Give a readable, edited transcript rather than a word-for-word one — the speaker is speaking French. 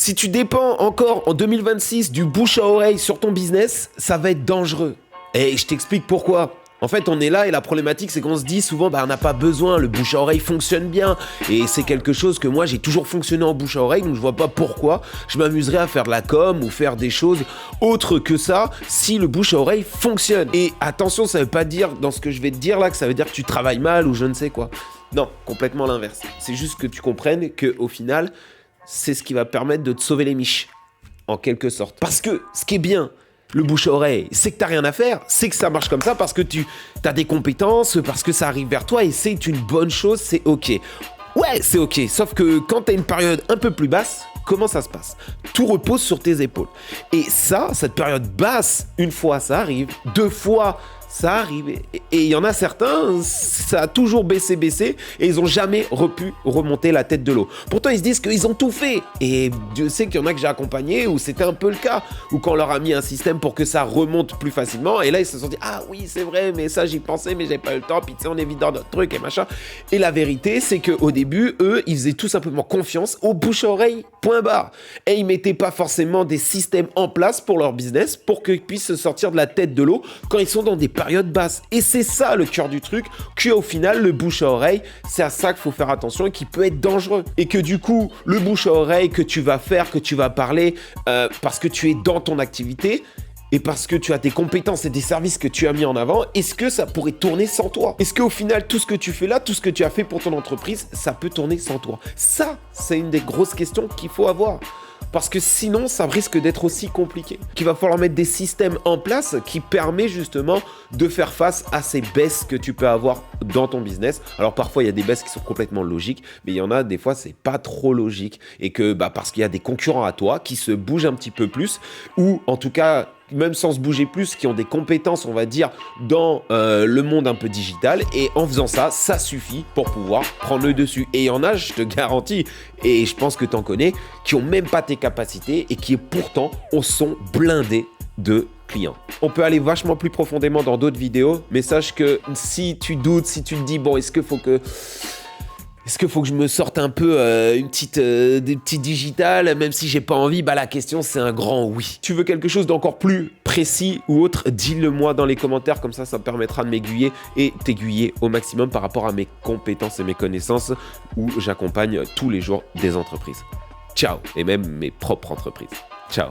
Si tu dépends encore en 2026 du bouche à oreille sur ton business, ça va être dangereux. Et je t'explique pourquoi. En fait, on est là et la problématique, c'est qu'on se dit souvent, on n'a pas besoin, le bouche à oreille fonctionne bien. Et c'est quelque chose que moi, j'ai toujours fonctionné en bouche à oreille, donc je vois pas pourquoi je m'amuserais à faire de la com ou faire des choses autres que ça si le bouche à oreille fonctionne. Et attention, ça veut pas dire, dans ce que je vais te dire là, que ça veut dire que tu travailles mal ou je ne sais quoi. Non, complètement l'inverse. C'est juste que tu comprennes qu'au final, c'est ce qui va permettre de te sauver les miches, en quelque sorte. Parce que ce qui est bien, le bouche à oreille, c'est que t'as rien à faire, c'est que ça marche comme ça parce que tu as des compétences, parce que ça arrive vers toi et c'est une bonne chose, c'est ok. Ouais, c'est ok, sauf que quand t'as une période un peu plus basse, comment ça se passe? Tout repose sur tes épaules. Et ça, cette période basse, une fois ça arrive, deux fois ça arrive. Et il y en a certains, ça a toujours baissé et ils n'ont jamais pu remonter la tête de l'eau. Pourtant, ils se disent qu'ils ont tout fait. Et Dieu sait qu'il y en a que j'ai accompagnés où c'était un peu le cas. Ou quand on leur a mis un système pour que ça remonte plus facilement. Et là, ils se sont dit, ah oui, c'est vrai, mais ça, j'y pensais, mais j'ai pas eu le temps. Puis tu sais, on est vite dans notre truc et machin. Et la vérité, c'est qu'au début, eux, ils faisaient tout simplement confiance au bouche-oreille, point barre. Et ils mettaient pas forcément des systèmes en place pour leur business pour qu'ils puissent se sortir de la tête de l'eau quand ils sont dans des période basse. Et c'est ça le cœur du truc, qu'au final, le bouche à oreille, c'est à ça qu'il faut faire attention et qui peut être dangereux. Et que du coup, le bouche à oreille que tu vas faire, que tu vas parler, parce que tu es dans ton activité, et parce que tu as des compétences et des services que tu as mis en avant, est-ce que ça pourrait tourner sans toi? Est-ce qu'au final, tout ce que tu fais là, tout ce que tu as fait pour ton entreprise, ça peut tourner sans toi? Ça, c'est une des grosses questions qu'il faut avoir. Parce que sinon, ça risque d'être aussi compliqué. Qu'il va falloir mettre des systèmes en place qui permettent justement de faire face à ces baisses que tu peux avoir dans ton business. Alors parfois, il y a des baisses qui sont complètement logiques, mais il y en a des fois, c'est pas trop logique. Et que parce qu'il y a des concurrents à toi qui se bougent un petit peu plus, ou en tout cas, même sans se bouger plus, qui ont des compétences, on va dire, dans le monde un peu digital. Et en faisant ça, ça suffit pour pouvoir prendre le dessus. Et il y en a, je te garantis, et je pense que tu en connais, qui n'ont même pas tes capacités et qui pourtant sont blindés de clients. On peut aller vachement plus profondément dans d'autres vidéos, mais sache que si tu doutes, si tu te dis, bon, est-ce qu'il faut que je me sorte un peu des petits digitales, même si j'ai pas envie? La question, c'est un grand oui. Tu veux quelque chose d'encore plus précis ou autre, dis-le moi dans les commentaires, comme ça me permettra de m'aiguiller et t'aiguiller au maximum par rapport à mes compétences et mes connaissances où j'accompagne tous les jours des entreprises. Ciao, et même mes propres entreprises. Ciao.